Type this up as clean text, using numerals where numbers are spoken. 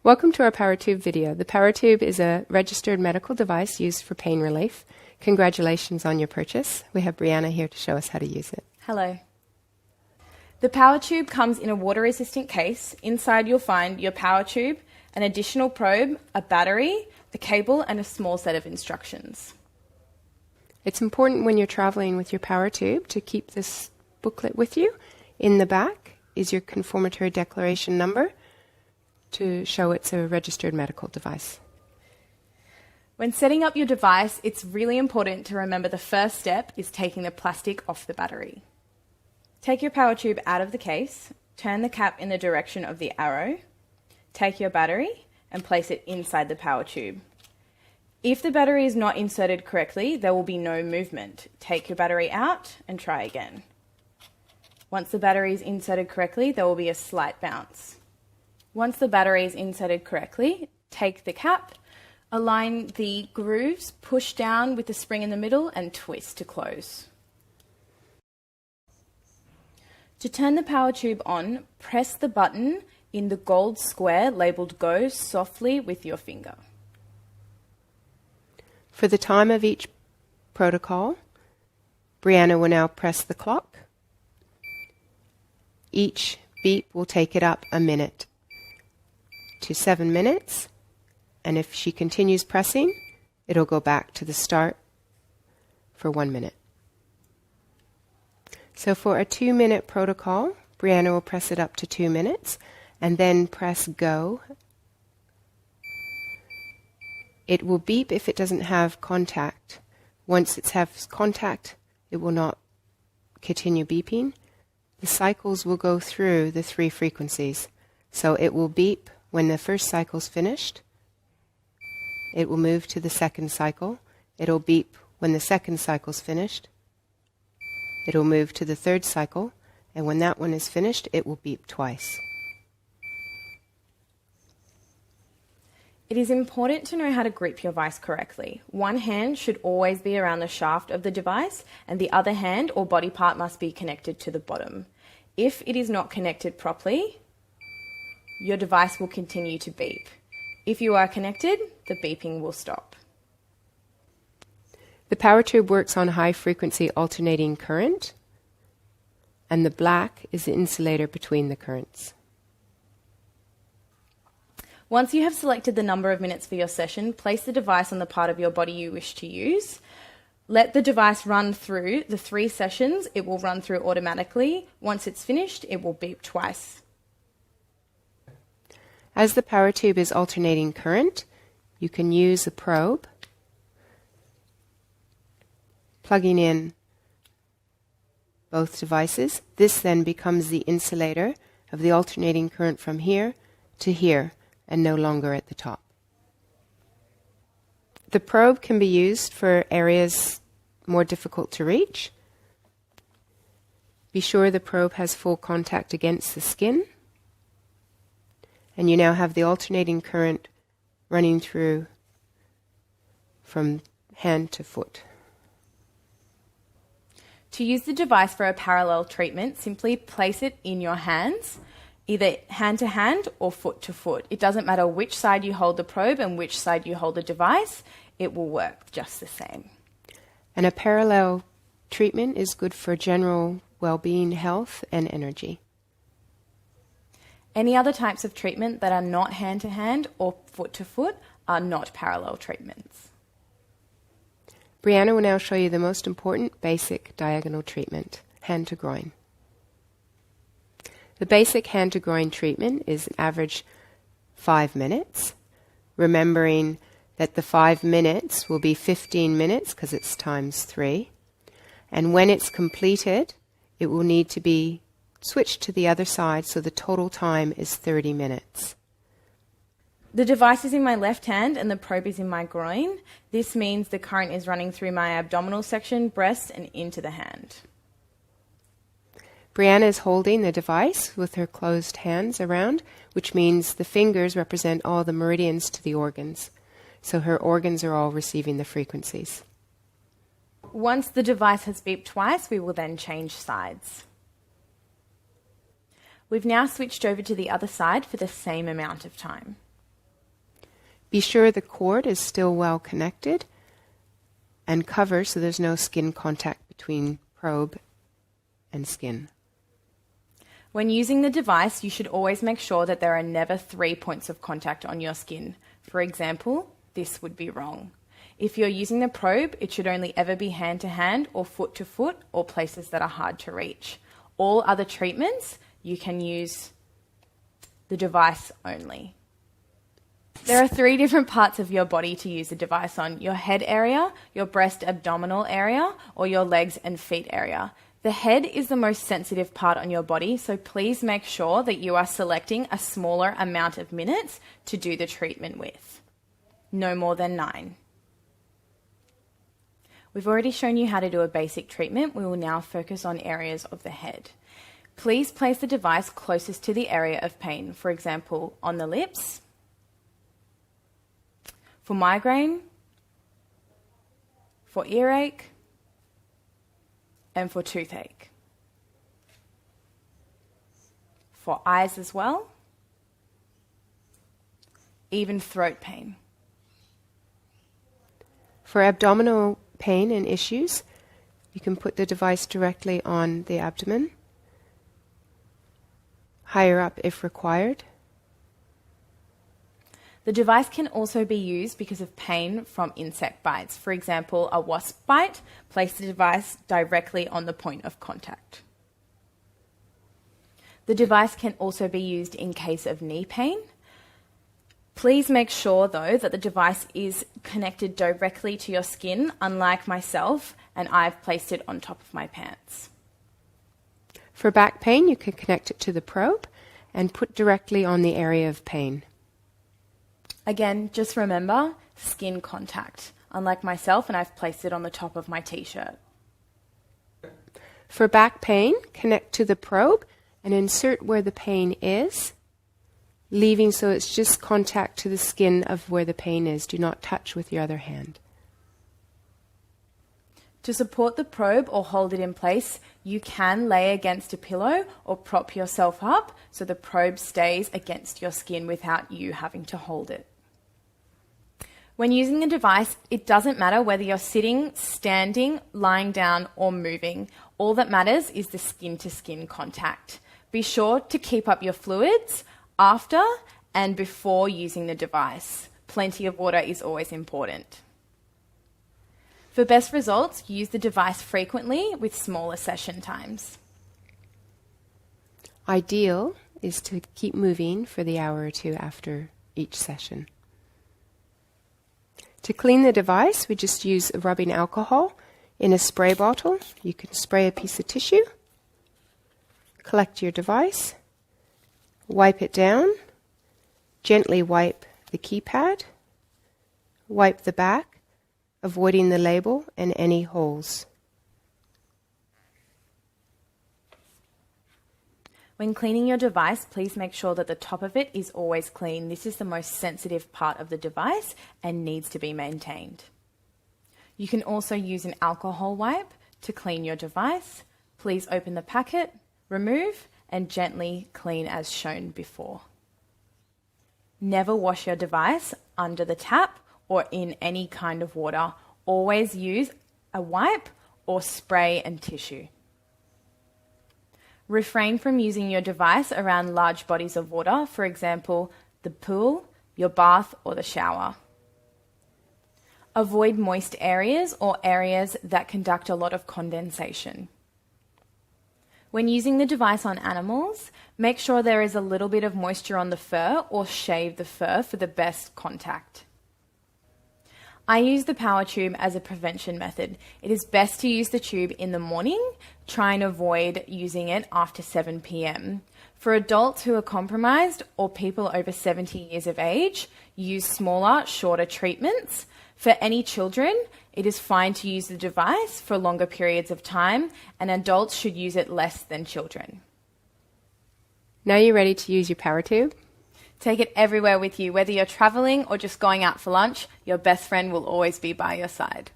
Welcome to our PowerTube video. The PowerTube is a registered medical device used for pain relief. Congratulations on your purchase. We have Brianna here to show us how to use it. Hello. The PowerTube comes in a water-resistant case. Inside you'll find your PowerTube, an additional probe, a battery, the cable, and a small set of instructions. It's important when you're traveling with your PowerTube to keep this booklet with you. In the back is your conformatory declaration number to show it's a registered medical device. When setting up your device, it's really important to remember the first step is taking the plastic off the battery. Take your PowerTube out of the case, turn the cap in the direction of the arrow, take your battery and place it inside the PowerTube. If the battery is not inserted correctly, there will be no movement. Take your battery out and try again. Once the battery is inserted correctly, there will be a slight bounce. Once the battery is inserted correctly, take the cap, align the grooves, push down with the spring in the middle and twist to close. To turn the PowerTube on, press the button in the gold square labelled Go softly with your finger. For the time of each protocol, Brianna will now press the clock. Each beep will take it up a minute to 7 minutes, and if she continues pressing, it'll go back to the start for 1 minute. So for a 2-minute protocol, Brianna will press it up to 2 minutes and then press go. It will beep if it doesn't have contact. Once it has contact, it will not continue beeping. The cycles will go through the 3 frequencies. So it will beep when the first cycle's finished. It will move to the second cycle. It'll beep when the second cycle's finished. It'll move to the third cycle, and when that one is finished, it will beep twice. It is important to know how to grip your device correctly. One hand should always be around the shaft of the device, and the other hand or body part must be connected to the bottom. If it is not connected properly, your device will continue to beep. If you are connected, the beeping will stop. The PowerTube works on high-frequency alternating current, and the black is the insulator between the currents. Once you have selected the number of minutes for your session, place the device on the part of your body you wish to use. Let the device run through the 3 sessions. It will run through automatically. Once it's finished, it will beep twice. As the PowerTube is alternating current, you can use a probe, plugging in both devices. This then becomes the insulator of the alternating current from here to here, and no longer at the top. The probe can be used for areas more difficult to reach. Be sure the probe has full contact against the skin. And you now have the alternating current running through from hand to foot. To use the device for a parallel treatment, simply place it in your hands, either hand to hand or foot to foot. It doesn't matter which side you hold the probe and which side you hold the device, it will work just the same. And a parallel treatment is good for general well-being, health, and energy. Any other types of treatment that are not hand to hand or foot to foot are not parallel treatments. Brianna will now show you the most important basic diagonal treatment, hand to groin. The basic hand to groin treatment is an average 5 minutes, remembering that the 5 minutes will be 15 minutes because it's times 3. And when it's completed, it will need to be switched to the other side, so the total time is 30 minutes. The device is in my left hand and the probe is in my groin. This means the current is running through my abdominal section, breast, and into the hand. Brianna is holding the device with her closed hands around, which means the fingers represent all the meridians to the organs. So her organs are all receiving the frequencies. Once the device has beeped twice, we will then change sides. We've now switched over to the other side for the same amount of time. Be sure the cord is still well connected and cover so there's no skin contact between probe and skin. When using the device, you should always make sure that there are never 3 points of contact on your skin. For example, this would be wrong. If you're using the probe, it should only ever be hand to hand or foot to foot or places that are hard to reach. All other treatments, you can use the device only. There are 3 different parts of your body to use the device on: your head area, your breast abdominal area, or your legs and feet area. The head is the most sensitive part on your body, so please make sure that you are selecting a smaller amount of minutes to do the treatment with. No more than 9. We've already shown you how to do a basic treatment. We will now focus on areas of the head. Please place the device closest to the area of pain, for example, on the lips, for migraine, for earache, and for toothache. For eyes as well, even throat pain. For abdominal pain and issues, you can put the device directly on the abdomen, higher up if required. The device can also be used because of pain from insect bites. For example, a wasp bite, place the device directly on the point of contact. The device can also be used in case of knee pain. Please make sure, though, that the device is connected directly to your skin, unlike myself, and I've placed it on top of my pants. For back pain, you can connect it to the probe and put directly on the area of pain. Again, just remember, skin contact. Unlike myself, and I've placed it on the top of my t-shirt. For back pain, connect to the probe and insert where the pain is, leaving so it's just contact to the skin of where the pain is. Do not touch with your other hand. To support the probe or hold it in place, you can lay against a pillow or prop yourself up so the probe stays against your skin without you having to hold it. When using the device, it doesn't matter whether you're sitting, standing, lying down, or moving. All that matters is the skin-to-skin contact. Be sure to keep up your fluids after and before using the device. Plenty of water is always important. For best results, use the device frequently with smaller session times. Ideal is to keep moving for the hour or 2 after each session. To clean the device, we just use rubbing alcohol in a spray bottle. You can spray a piece of tissue, collect your device, wipe it down, gently wipe the keypad, wipe the back, avoiding the label and any holes. When cleaning your device, please make sure that the top of it is always clean. This is the most sensitive part of the device and needs to be maintained. You can also use an alcohol wipe to clean your device. Please open the packet, remove, and gently clean as shown before. Never wash your device under the tap or in any kind of water. Always use a wipe or spray and tissue. Refrain from using your device around large bodies of water, for example, the pool, your bath, or the shower. Avoid moist areas or areas that conduct a lot of condensation. When using the device on animals, make sure there is a little bit of moisture on the fur or shave the fur for the best contact. I use the PowerTube as a prevention method. It is best to use the tube in the morning. Try and avoid using it after 7 p.m. For adults who are compromised or people over 70 years of age, use smaller, shorter treatments. For any children, it is fine to use the device for longer periods of time, and adults should use it less than children. Now you're ready to use your PowerTube? Take it everywhere with you. Whether you're traveling or just going out for lunch, your best friend will always be by your side.